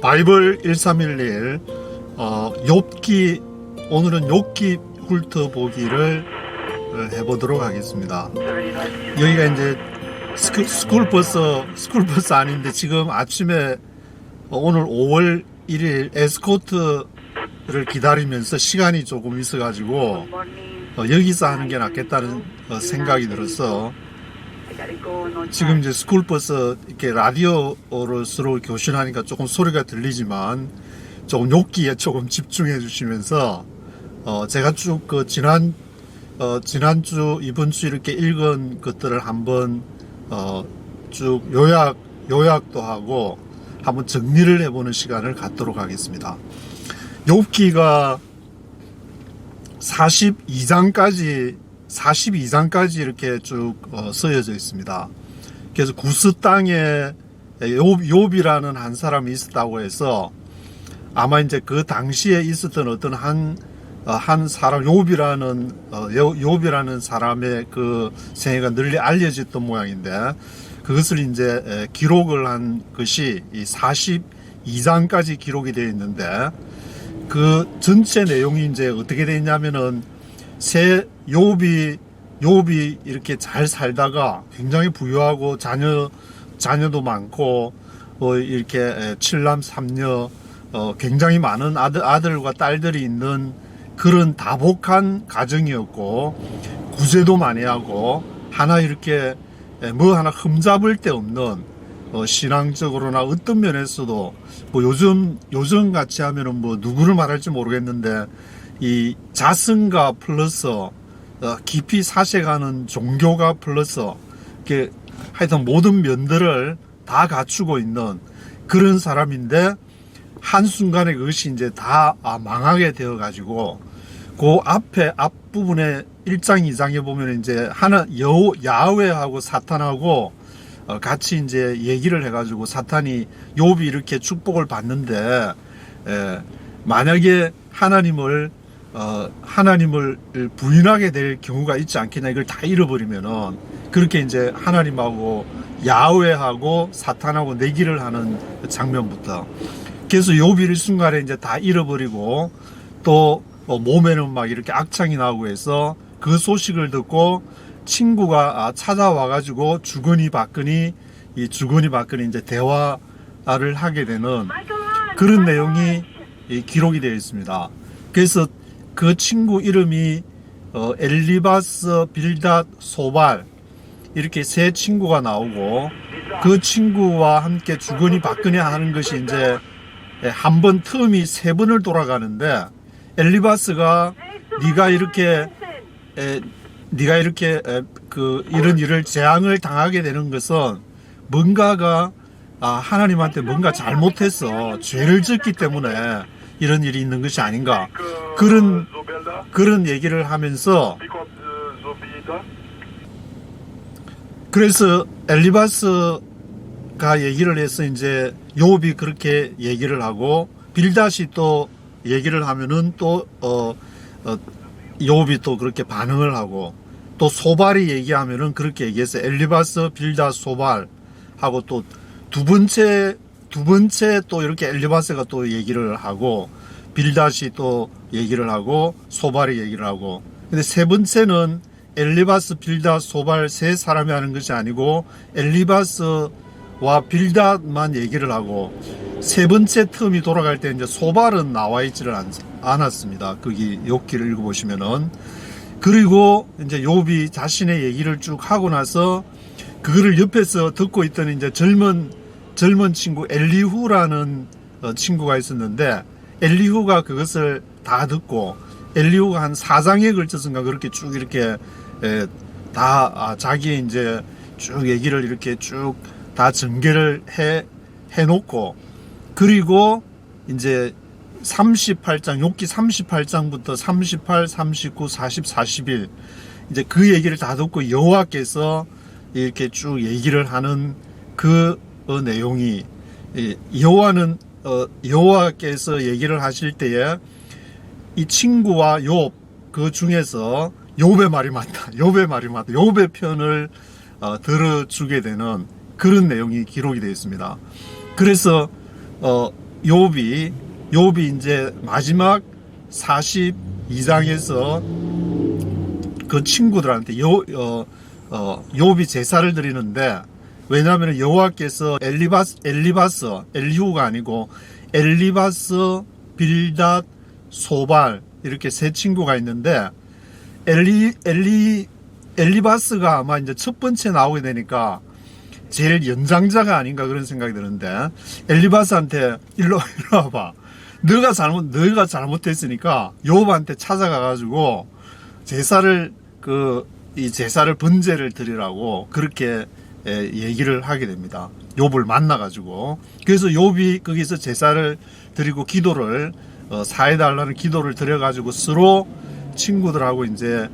바이블 1311 욥기, 오늘은 욥기 훑어보기를 해보도록 하겠습니다. 여기가 이제 스쿨버스 아닌데 지금 아침에 오늘 5월 1일 에스코트를 기다리면서 시간이 조금 있어가지고 여기서 하는 게 낫겠다는 생각이 들어서 지금 이제 스쿨버스 이렇게 라디오로 서로 교신하니까 조금 소리가 들리지만 조금 욥기에 조금 집중해 주시면서 제가 쭉 그 지난주 이번 주 이렇게 읽은 것들을 한번 쭉 요약도 하고 한번 정리를 해보는 시간을 갖도록 하겠습니다. 욥기가 42장까지 이렇게 쭉 쓰여져 있습니다. 그래서 구스 땅에 욥이라는 한 사람이 있었다고 해서 아마 이제 그 당시에 있었던 어떤 한 사람, 욥이라는 사람의 그 생애가 널리 알려졌던 모양인데, 그것을 이제 기록을 한 것이 이 42장까지 기록이 되어 있는데, 그 전체 내용이 이제 어떻게 되어 있냐면은 욥이 이렇게 잘 살다가 굉장히 부유하고 자녀도 많고 이렇게 7남 3녀 굉장히 많은 아들과 딸들이 있는 그런 다복한 가정이었고, 구제도 많이 하고 하나 이렇게 뭐 하나 흠잡을 데 없는 신앙적으로나 어떤 면에서도 뭐 요즘 같이 하면은 뭐 누구를 말할지 모르겠는데 이 자성가 플러스 깊이 사색하는 종교가 플러스 이렇게 하여튼 모든 면들을 다 갖추고 있는 그런 사람인데, 한순간에 그것이 이제 다 망하게 되어 가지고 그 앞부분에 1장 2장에 보면 이제 야훼하고 사탄하고 같이 이제 얘기를 해가지고 사탄이 욥이 이렇게 축복을 받는데, 만약에 하나님을 부인하게 될 경우가 있지 않겠냐, 이걸 다 잃어버리면은 그렇게 이제 하나님하고 야훼하고 사탄하고 내기를 하는 장면부터, 그래서 욥이 일순간에 이제 다 잃어버리고 또 몸에는 막 이렇게 악창이 나고 해서 그 소식을 듣고 친구가 찾아와가지고 주거니 받거니 이제 대화를 하게 되는 그런 내용이 기록이 되어 있습니다. 그래서 그 친구 이름이 엘리바스, 빌닷, 소발 이렇게 세 친구가 나오고, 그 친구와 함께 주거니 받거니 하는 것이 이제 한 번 텀이 3번을 돌아가는데, 엘리바스가 네가 이렇게 이런 일을 재앙을 당하게 되는 것은 뭔가가 하나님한테 뭔가 잘못했어, 죄를 짓기 때문에 이런 일이 있는 것이 아닌가, 그런 얘기를 하면서, 그래서 엘리바스가 얘기를 해서 이제 욥이 그렇게 얘기를 하고, 빌닷이 또 얘기를 하면은 또 욥이 또 그렇게 반응을 하고, 또 소발이 얘기하면은 그렇게 얘기해서 엘리바스, 빌닷, 소발 하고, 또 두 번째 또 이렇게 엘리바스가 또 얘기를 하고, 빌닷이 또 얘기를 하고, 소발이 얘기를 하고, 근데 세 번째는 엘리바스, 빌닷, 소발 세 사람이 하는 것이 아니고 엘리바스와 빌닷만 얘기를 하고, 세 번째 텀이 돌아갈 때 이제 소발은 나와 있지를 않았습니다. 거기 욥기를 읽어보시면은. 그리고 이제 욥이 자신의 얘기를 쭉 하고 나서 그거를 옆에서 듣고 있던 이제 젊은 친구 엘리후라는 친구가 있었는데, 엘리후가 그것을 다 듣고, 엘리후가 한 4장에 걸쳐서인가 그렇게 쭉 이렇게 다 자기의 이제 쭉 얘기를 이렇게 쭉 다 전개를 해놓고, 그리고 이제 38장, 욥기 38장부터 38, 39, 40, 41 이제 그 얘기를 다 듣고 여호와께서 이렇게 쭉 얘기를 하는 그 내용이, 여호와께서 얘기를 하실 때에 이 친구와 욥 그 중에서 욥의 말이 맞다, 욥의 편을 들어주게 되는 그런 내용이 기록이 되어 있습니다. 그래서 욥이 이제 마지막 42장에서 그 친구들한테 욥이 제사를 드리는데, 왜냐하면 여호와께서 엘리후가 아니고 엘리바스, 빌닷, 소발 이렇게 세 친구가 있는데, 엘리바스가 아마 이제 첫 번째 나오게 되니까 제일 연장자가 아닌가 그런 생각이 드는데, 엘리바스한테 일로 와봐. 너가 잘못했으니까 욥한테 찾아가가지고 이 제사를 번제를 드리라고 그렇게 얘기를 하게 됩니다. 욥을 만나가지고. 그래서 욥이 거기서 제사를 드리고 기도를 사해달라는 기도를 드려가지고 서로 친구들하고 이제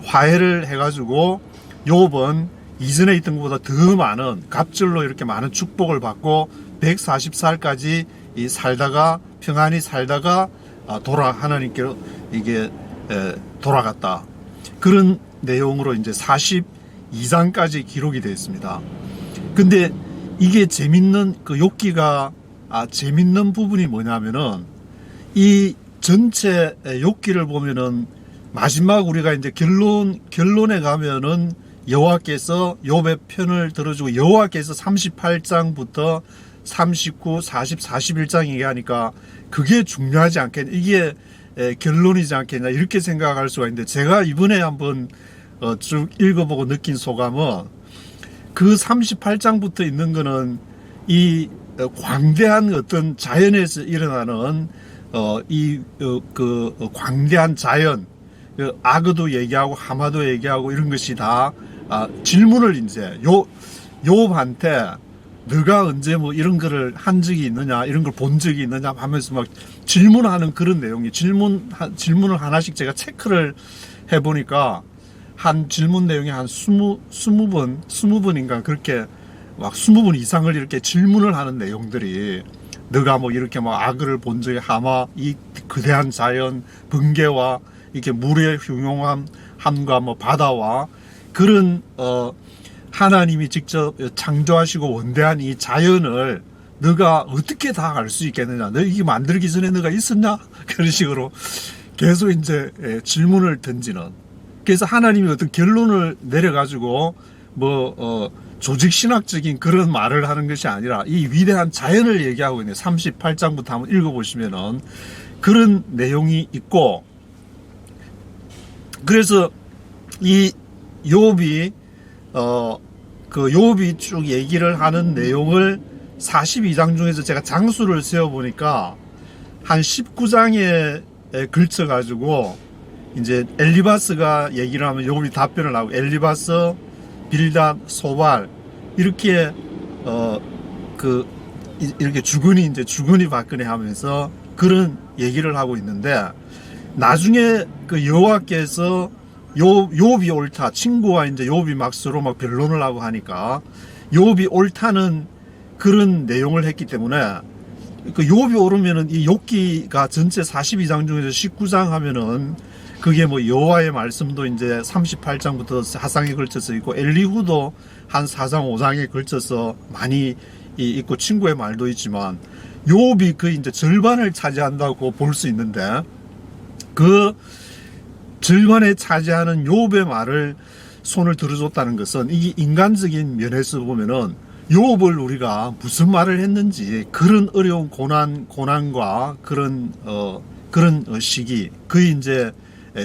화해를 해가지고 욥은 이전에 있던 것보다 더 많은 갑절로 이렇게 많은 축복을 받고 140살까지 살다가 평안히 살다가 하나님께로 이게 돌아갔다. 그런 내용으로 이제 42장까지 기록이 되어 있습니다. 근데 이게 재밌는 그 욥기가 재밌는 부분이 뭐냐면은 이 전체 욥기를 보면은 마지막 우리가 이제 결론에 가면은 여호와께서 욥의 편을 들어주고 여호와께서 38장부터 39, 40, 41장 얘기하니까 그게 중요하지 않겠냐, 이게 결론이지 않겠냐 이렇게 생각할 수가 있는데, 제가 이번에 한번 쭉 읽어보고 느낀 소감은 그 38장부터 있는 거는 이 광대한 어떤 자연에서 일어나는 그 광대한 자연, 아그도 얘기하고 하마도 얘기하고 이런 것이 다 질문을 이제 욥한테 너가 언제 뭐 이런 거를 한 적이 있느냐, 이런 걸 본 적이 있느냐 하면서 막 질문하는 그런 내용이, 질문을 하나씩 제가 체크를 해보니까 한 질문 내용이 한 20번인가 그렇게 막 20번 이상을 이렇게 질문을 하는 내용들이, 너가 뭐 이렇게 뭐 악을 본 적이, 하마, 이 거대한 자연, 번개와 이렇게 물의 흉용함과 뭐 바다와 그런 하나님이 직접 창조하시고 원대한 이 자연을 너가 어떻게 다 알 수 있겠느냐, 너 이게 만들기 전에 너가 있었냐, 그런 식으로 계속 이제 질문을 던지는. 그래서 하나님이 어떤 결론을 내려가지고 뭐 조직신학적인 그런 말을 하는 것이 아니라 이 위대한 자연을 얘기하고 있네요. 38장부터 한번 읽어보시면은 그런 내용이 있고, 그래서 이 욥이 그 욥이 쭉 얘기를 하는 내용을 42장 중에서 제가 장수를 세어보니까 한 19장에 걸쳐가지고 이제 엘리바스가 얘기를 하면 욥이 답변을 하고, 엘리바스, 빌닷, 소발 이렇게 이렇게 주거니 받거니 하면서 그런 얘기를 하고 있는데, 나중에 그 여호와께서 욥이 옳다, 친구와 이제 욥이 막 서로 막 변론을 하고 하니까 욥이 옳다는 그런 내용을 했기 때문에, 그 욥이 옳으면은 이 욥기가 전체 42장 중에서 19장 하면은 그게 뭐 여호와의 말씀도 이제 38장부터 사상에 걸쳐서 있고, 엘리후도 한 4장 5장에 걸쳐서 많이 있고, 친구의 말도 있지만 욥이 그 이제 절반을 차지한다고 볼 수 있는데, 그 절반에 차지하는 욥의 말을 손을 들어줬다는 것은 이게 인간적인 면에서 보면은 욥을 우리가 무슨 말을 했는지, 그런 어려운 고난과 그런 시기, 그 이제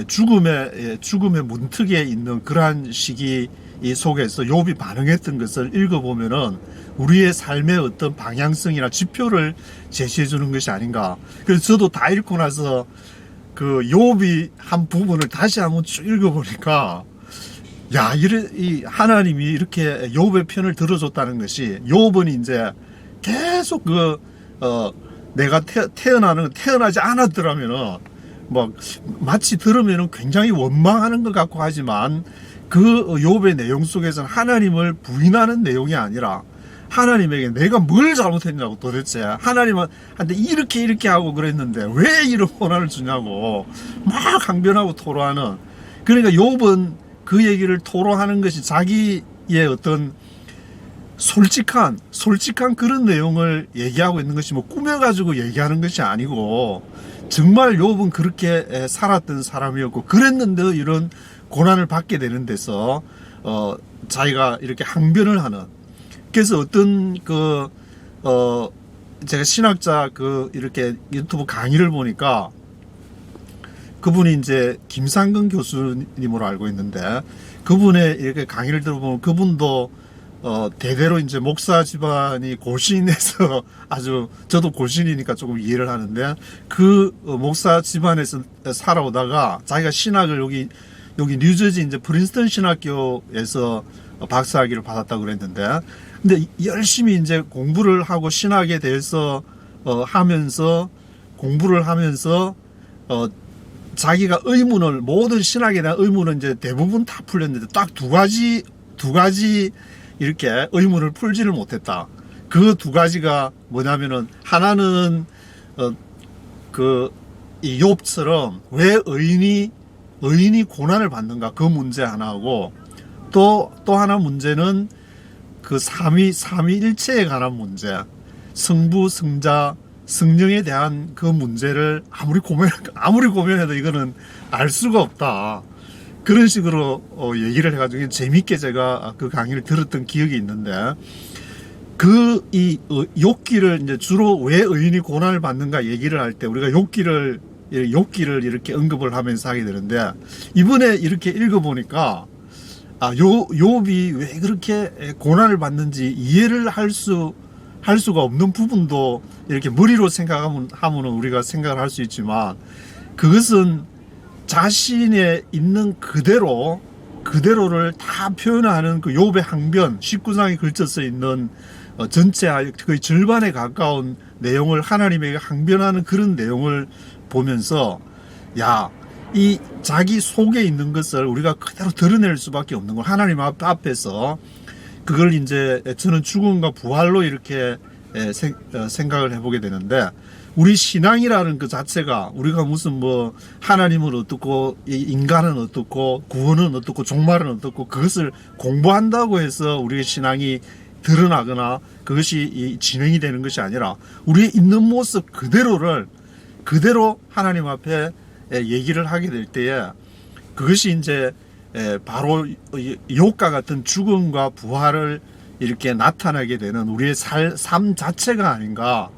죽음의 문턱에 있는 그러한 시기 이 속에서 욥이 반응했던 것을 읽어보면은 우리의 삶의 어떤 방향성이나 지표를 제시해 주는 것이 아닌가. 그래서 저도 다 읽고 나서 그 욥이 한 부분을 다시 한번 쭉 읽어보니까, 야, 이 하나님이 이렇게 욥의 편을 들어줬다는 것이, 욥은 이제 계속 내가 태어나지 않았더라면은 뭐 마치 들으면은 굉장히 원망하는 것 같고 하지만, 그 욥의 내용 속에서는 하나님을 부인하는 내용이 아니라 하나님에게 내가 뭘 잘못했냐고, 도대체 하나님한테 이렇게 하고 그랬는데 왜 이런 고난을 주냐고 막 항변하고 토로하는. 그러니까 욥은 그 얘기를 토로하는 것이 자기의 어떤 솔직한 그런 내용을 얘기하고 있는 것이 뭐 꾸며가지고 얘기하는 것이 아니고 정말 욥은 그렇게 살았던 사람이었고 그랬는데 이런 고난을 받게 되는 데서 자기가 이렇게 항변을 하는. 그래서 어떤 제가 신학자 이렇게 유튜브 강의를 보니까 그분이 이제 김상근 교수님으로 알고 있는데 그분의 이렇게 강의를 들어보면 그분도 대대로 이제 목사 집안이 골신에서 아주 저도 골신이니까 조금 이해를 하는데 그 목사 집안에서 살아오다가 자기가 신학을 여기 뉴저지 이제 프린스턴 신학교에서 박사학위를 받았다고 그랬는데 근데 열심히 이제 공부를 하고 신학에 대해서 하면서 공부를 하면서 자기가 모든 신학에 대한 의문은 이제 대부분 다 풀렸는데 딱 두 가지 이렇게 의문을 풀지를 못했다. 그 두 가지가 뭐냐면은 하나는 이 욥처럼 왜 의인이 고난을 받는가 그 문제 하나하고 또 하나 문제는 그 삼위일체에 관한 문제, 성부, 성자, 성령에 대한 그 문제를 아무리 고민해도 이거는 알 수가 없다. 그런 식으로 얘기를 해가지고 재밌게 제가 그 강의를 들었던 기억이 있는데 욥기를 이제 주로 왜 의인이 고난을 받는가 얘기를 할 때 우리가 욥기를 이렇게 언급을 하면서 하게 되는데 이번에 이렇게 읽어보니까 욥이 왜 그렇게 고난을 받는지 이해를 할 수가 없는 부분도 이렇게 머리로 생각하면 우리가 생각을 할 수 있지만 그것은 자신의 있는 그대로를 다 표현하는 그 욥의 항변 19장에 걸쳐서 있는 전체 거의 절반에 가까운 내용을 하나님에게 항변하는 그런 내용을 보면서 이 자기 속에 있는 것을 우리가 그대로 드러낼 수밖에 없는 걸 하나님 앞에서 그걸 이제 저는 죽음과 부활로 이렇게 생각을 해보게 되는데 우리 신앙이라는 그 자체가 우리가 무슨 뭐 하나님은 어떻고 인간은 어떻고 구원은 어떻고 종말은 어떻고 그것을 공부한다고 해서 우리의 신앙이 드러나거나 그것이 진행이 되는 것이 아니라 우리의 있는 모습 그대로 하나님 앞에 얘기를 하게 될 때에 그것이 이제 바로 욥과 같은 죽음과 부활을 이렇게 나타나게 되는 우리의 삶 자체가 아닌가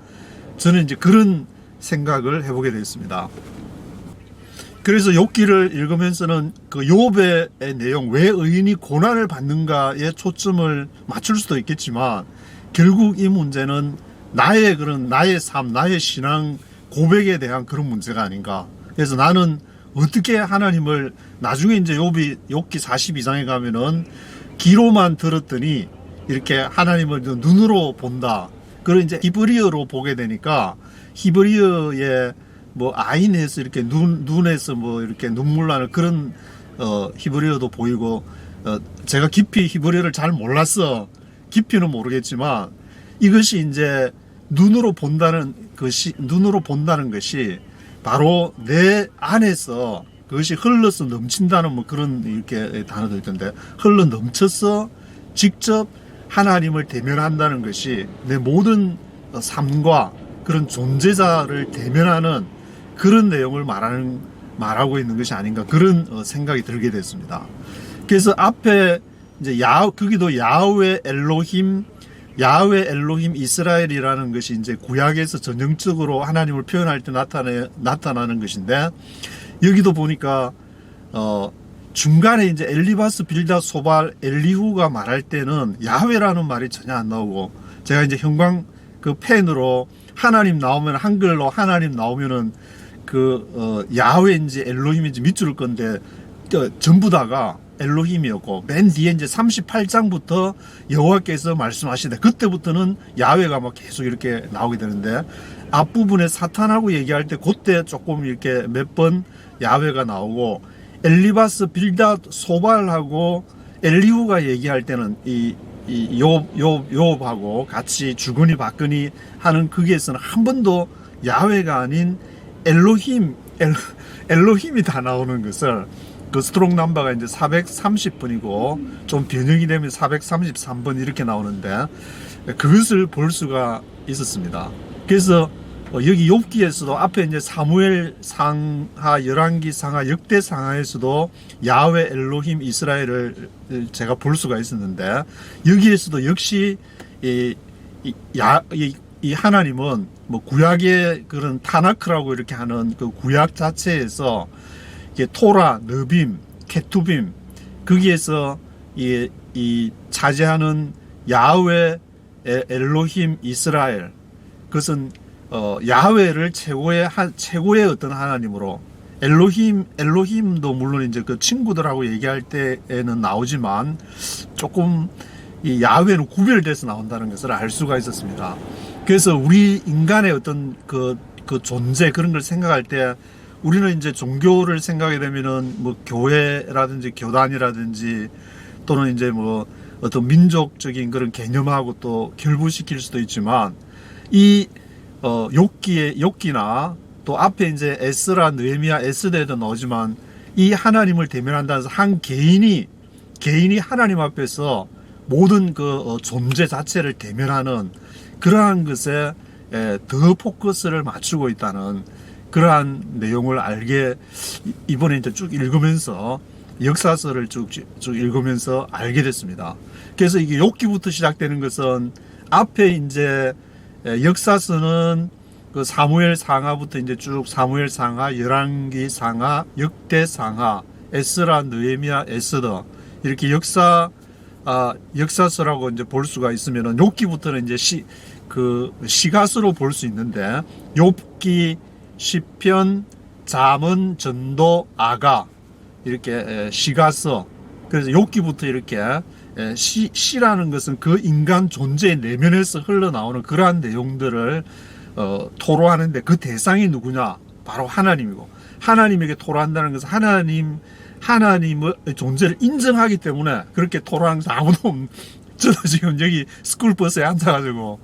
저는 이제 그런 생각을 해보게 됐습니다. 그래서 욥기를 읽으면서는 그 욥의 내용 왜 의인이 고난을 받는가에 초점을 맞출 수도 있겠지만 결국 이 문제는 나의 삶, 나의 신앙 고백에 대한 그런 문제가 아닌가. 그래서 나는 어떻게 하나님을 나중에 이제 욥기 42장에 가면은 귀로만 들었더니 이렇게 하나님을 눈으로 본다. 그걸 이제 히브리어로 보게 되니까 히브리어의 뭐 아인에서 이렇게 눈에서 뭐 이렇게 눈물 나는 그런 히브리어도 보이고 제가 깊이 히브리어를 잘 몰라서 깊이는 모르겠지만 이것이 이제 눈으로 본다는 것이 바로 내 안에서 그것이 흘러서 넘친다는 뭐 그런 이렇게 단어도 있던데 흘러 넘쳐서 직접 하나님을 대면한다는 것이 내 모든 삶과 그런 존재자를 대면하는 그런 내용을 말하고 있는 것이 아닌가 그런 생각이 들게 됐습니다. 그래서 앞에 이제 거기도 야훼 엘로힘 이스라엘이라는 것이 이제 구약에서 전형적으로 하나님을 표현할 때 나타나는 것인데 여기도 보니까 중간에 이제 엘리바스, 빌닷, 소발, 엘리후가 말할 때는 야훼라는 말이 전혀 안 나오고 제가 이제 형광 그 펜으로 하나님 나오면 한글로 하나님 나오면은 야훼인지 엘로힘인지 밑줄 건데 전부 다가 엘로힘이었고 맨 뒤에 이제 38장부터 여호와께서 말씀하시되 그때부터는 야훼가 막 계속 이렇게 나오게 되는데 앞부분에 사탄하고 얘기할 때 그때 조금 이렇게 몇 번 야훼가 나오고 엘리바스, 빌닷, 소발하고 엘리후가 얘기할 때는 욥하고 같이 주거니 받거니 하는 거기에서는 한 번도 야훼가 아닌 엘로힘이 다 나오는 것을 그 스트롱 넘버가 이제 430번이고 좀 변형이 되면 433번 이렇게 나오는데 그것을 볼 수가 있었습니다. 그래서 여기 욥기에서도 앞에 이제 사무엘 상하, 열왕기 상하, 역대 상하에서도 야훼 엘로힘 이스라엘을 제가 볼 수가 있었는데 여기에서도 역시 이 하나님은 뭐 구약의 그런 타나크라고 이렇게 하는 그 구약 자체에서 토라, 느빔, 케투빔 거기에서 이 차지하는 야훼 엘로힘 이스라엘 그것은 야훼를 최고의 어떤 하나님으로 엘로힘도 물론 이제 그 친구들하고 얘기할 때에는 나오지만 조금 이 야훼는 구별돼서 나온다는 것을 알 수가 있었습니다. 그래서 우리 인간의 어떤 그 존재 그런 걸 생각할 때 우리는 이제 종교를 생각하게 되면은 뭐 교회라든지 교단이라든지 또는 이제 뭐 어떤 민족적인 그런 개념하고 또 결부시킬 수도 있지만 이 욥기나 또 앞에 이제 에스라, 느헤미야, 에스더에도 나오지만 이 하나님을 대면한다는 한 개인이 하나님 앞에서 모든 그 존재 자체를 대면하는 그러한 것에 더 포커스를 맞추고 있다는 그러한 내용을 알게 이번에 이제 쭉 읽으면서 역사서를 쭉 읽으면서 알게 됐습니다. 그래서 이게 욥기부터 시작되는 것은 앞에 이제 역사서는 그 사무엘 상하부터 이제 쭉 사무엘 상하, 열왕기 상하, 역대 상하, 에스라, 느헤미야, 에스더 이렇게 역사서라고 이제 볼 수가 있으면은 욥기부터는 이제 시가서로 볼 수 있는데 욥기, 시편, 잠언, 전도, 아가 이렇게 시가서 그래서 욥기부터 이렇게 시라는 것은 그 인간 존재의 내면에서 흘러나오는 그러한 내용들을 토로하는데 그 대상이 누구냐? 바로 하나님이고 하나님에게 토로한다는 것은 하나님의 존재를 인정하기 때문에 그렇게 토로하는 것은 아무도 없는 저도 지금 여기 스쿨버스에 앉아가지고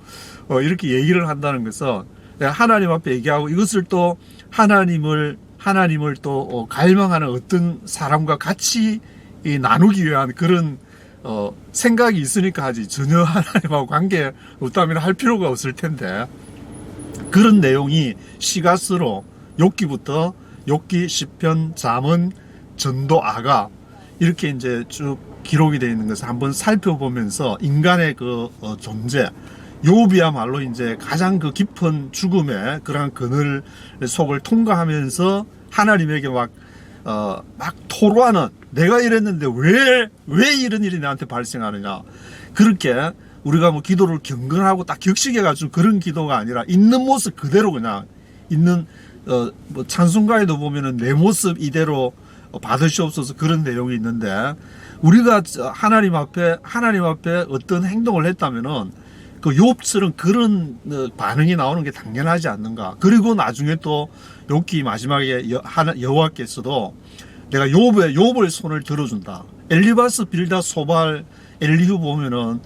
이렇게 얘기를 한다는 것은 하나님 앞에 얘기하고 이것을 또 하나님을 또 갈망하는 어떤 사람과 같이 나누기 위한 그런 생각이 있으니까 하지 전혀 하나님하고 관계 없다면 할 필요가 없을 텐데 그런 내용이 시가서로 욥기부터 욥기, 시편, 잠언, 전도, 아가 이렇게 이제 쭉 기록이 되어 있는 것을 한번 살펴보면서 인간의 그 존재 욥이야말로 이제 가장 그 깊은 죽음의 그런 그늘 속을 통과하면서 하나님에게 막 토로하는 내가 이랬는데 왜 이런 일이 나한테 발생하느냐 그렇게 우리가 뭐 기도를 경건하고 딱 격식해가지고 그런 기도가 아니라 있는 모습 그대로 그냥 있는 뭐 찬송가에도 보면은 내 모습 이대로 받으시옵소서 그런 내용이 있는데 우리가 하나님 앞에 어떤 행동을 했다면은 그 욥처럼 그런 반응이 나오는 게 당연하지 않는가. 그리고 나중에 또 욥기 마지막에 여호와께서도 내가 욥의 손을 들어준다. 엘리바스, 빌다, 소발, 엘리후 보면은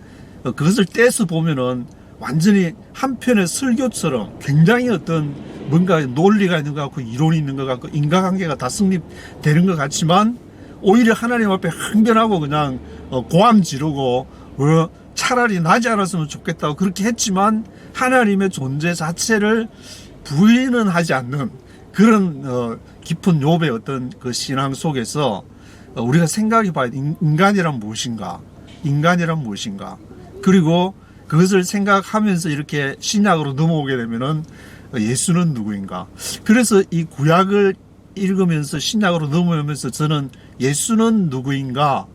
그것을 떼서 보면은 완전히 한편의 설교처럼 굉장히 어떤 뭔가 논리가 있는 것 같고 이론이 있는 것 같고 인과관계가 다 성립되는 것 같지만 오히려 하나님 앞에 항변하고 그냥 고함 지르고 차라리 나지 않았으면 좋겠다고 그렇게 했지만 하나님의 존재 자체를 부인은 하지 않는 그런 깊은 욥의 어떤 그 신앙 속에서 우리가 생각해 봐야 돼. 인간이란 무엇인가? 그리고 그것을 생각하면서 이렇게 신약으로 넘어오게 되면은 예수는 누구인가? 그래서 이 구약을 읽으면서 신약으로 넘어오면서 저는 예수는 누구인가?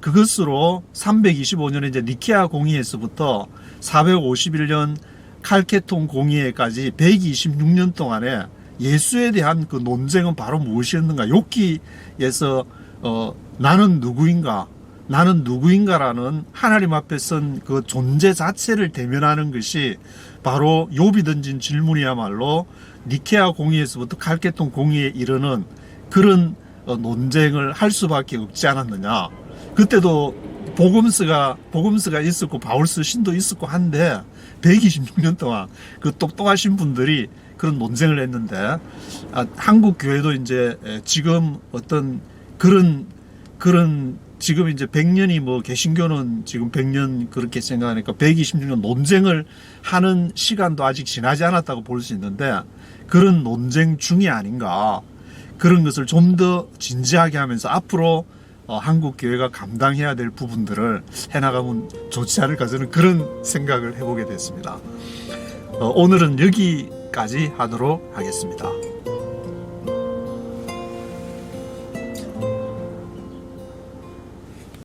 그것으로 325년에 이제 니케아 공의회에서부터 451년 칼케톤 공의회까지 126년 동안에 예수에 대한 그 논쟁은 바로 무엇이었는가? 욥기에서 나는 누구인가라는 하나님 앞에 선 그 존재 자체를 대면하는 것이 바로 욥이 던진 질문이야말로 니케아 공의회에서부터 칼케톤 공의회에 이르는 그런 논쟁을 할 수밖에 없지 않았느냐. 그때도 복음서가 있었고 바울서 신도 있었고 한데 126년 동안 그 똑똑하신 분들이 그런 논쟁을 했는데, 한국 교회도 이제 지금 어떤 그런 지금 이제 100년이 뭐 개신교는 지금 100년 그렇게 생각하니까 126년 논쟁을 하는 시간도 아직 지나지 않았다고 볼 수 있는데, 그런 논쟁 중이 아닌가, 그런 것을 좀 더 진지하게 하면서 앞으로 한국 교회가 감당해야 될 부분들을 해나가면 좋지 않을까, 저는 그런 생각을 해보게 됐습니다. 오늘은 여기까지 하도록 하겠습니다.